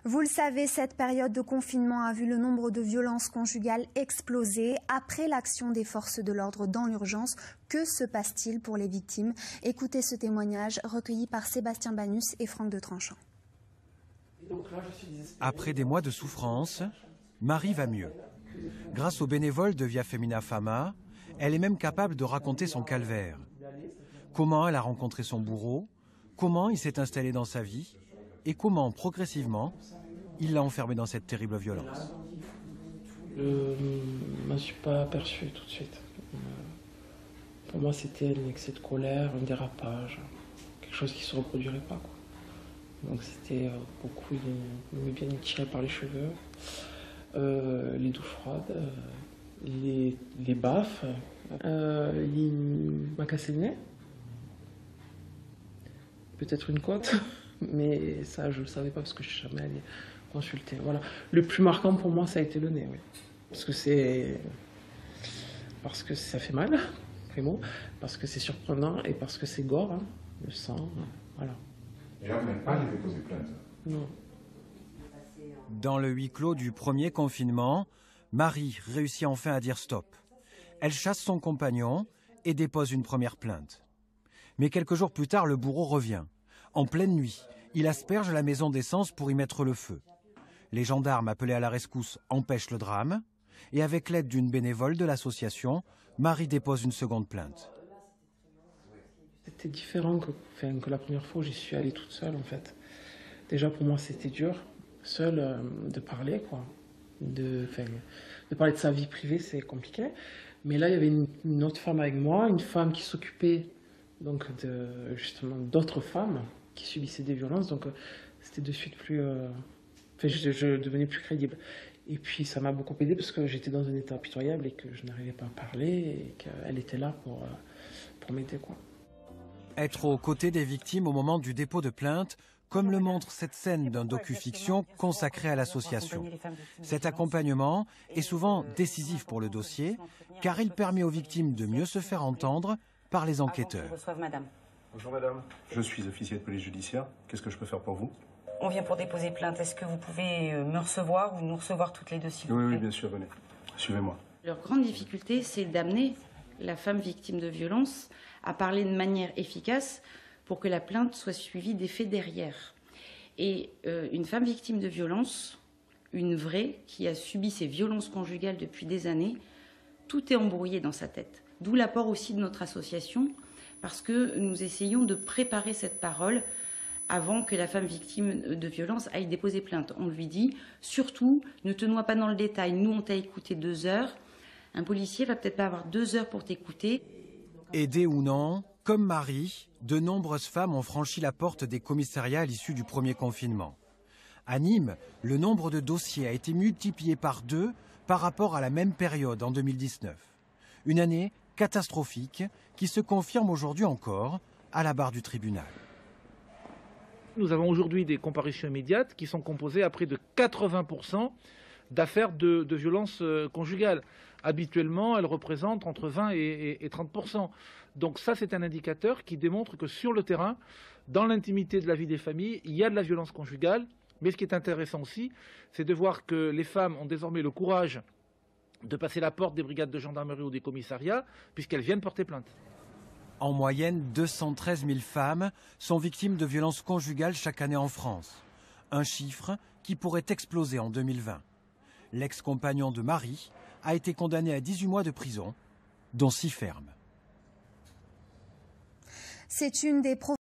Vous le savez, cette période de confinement a vu le nombre de violences conjugales exploser. Après l'action des forces de l'ordre dans l'urgence, que se passe-t-il pour les victimes? Écoutez ce témoignage recueilli par Sébastien Banus et Franck de Tranchant. Après des mois de souffrance, Marie va mieux. Grâce aux bénévoles de Via Femina Fama, elle est même capable de raconter son calvaire. Comment elle a rencontré son bourreau, comment il s'est installé dans sa vie et comment, progressivement, il l'a enfermé dans cette terrible violence. Je ne me suis pas aperçue tout de suite. Pour moi, c'était un excès de colère, un dérapage, quelque chose qui ne se reproduirait pas, quoi. Donc c'était beaucoup, il m'aimait bien me tirer par les cheveux, les douches froides, les baffes, il m'a cassé le nez, peut-être une côte, mais ça je ne le savais pas parce que je suis jamais allée consulter. Voilà. Le plus marquant pour moi, ça a été le nez, oui. Parce que ça fait mal, primo, parce que c'est surprenant et parce que c'est gore, hein, le sang, voilà. Et là, vous n'avez pas déposé plainte? Non. Dans le huis clos du premier confinement, Marie réussit enfin à dire stop. Elle chasse son compagnon et dépose une première plainte. Mais quelques jours plus tard, le bourreau revient. En pleine nuit, il asperge la maison d'essence pour y mettre le feu. Les gendarmes appelés à la rescousse empêchent le drame. Et avec l'aide d'une bénévole de l'association, Marie dépose une seconde plainte. C'était différent que la première fois où j'y suis allée toute seule, en fait. Déjà, pour moi, c'était dur, seule, de parler, quoi. De parler de sa vie privée, c'est compliqué. Mais là, il y avait une autre femme avec moi, une femme qui s'occupait donc justement d'autres femmes qui subissaient des violences. Donc, c'était de suite plus... je devenais plus crédible. Et puis, ça m'a beaucoup aidé parce que j'étais dans un état pitoyable et que je n'arrivais pas à parler et qu'elle était là pour m'aider, quoi. Être aux côtés des victimes au moment du dépôt de plainte, comme le montre cette scène d'un docu-fiction consacré à l'association. Cet accompagnement est souvent décisif pour le dossier, car il permet aux victimes de mieux se faire entendre par les enquêteurs. Bonjour madame, je suis officier de police judiciaire. Qu'est-ce que je peux faire pour vous? On vient pour déposer plainte. Est-ce que vous pouvez me recevoir ou nous recevoir toutes les deux, s'il vous plaît? Oui, bien sûr, venez. Suivez-moi. Leur grande difficulté, c'est d'amener la femme victime de violence à parler de manière efficace pour que la plainte soit suivie des faits derrière. Et une femme victime de violence, une vraie, qui a subi ces violences conjugales depuis des années, tout est embrouillé dans sa tête. D'où l'apport aussi de notre association, parce que nous essayons de préparer cette parole avant que la femme victime de violence aille déposer plainte. On lui dit, surtout, ne te noie pas dans le détail. Nous, on t'a écouté 2 heures. Un policier va peut-être pas avoir 2 heures pour t'écouter. Aidée ou non, comme Marie, de nombreuses femmes ont franchi la porte des commissariats à l'issue du premier confinement. À Nîmes, le nombre de dossiers a été multiplié par 2 par rapport à la même période en 2019. Une année catastrophique qui se confirme aujourd'hui encore à la barre du tribunal. Nous avons aujourd'hui des comparutions immédiates qui sont composées à près de 80% d'affaires de violences conjugales. Habituellement, elles représentent entre 20 et 30%. Donc ça, c'est un indicateur qui démontre que sur le terrain, dans l'intimité de la vie des familles, il y a de la violence conjugale. Mais ce qui est intéressant aussi, c'est de voir que les femmes ont désormais le courage de passer la porte des brigades de gendarmerie ou des commissariats, puisqu'elles viennent porter plainte. En moyenne, 213 000 femmes sont victimes de violences conjugales chaque année en France. Un chiffre qui pourrait exploser en 2020. L'ex-compagnon de Marie a été condamné à 18 mois de prison, dont 6 fermes. C'est une des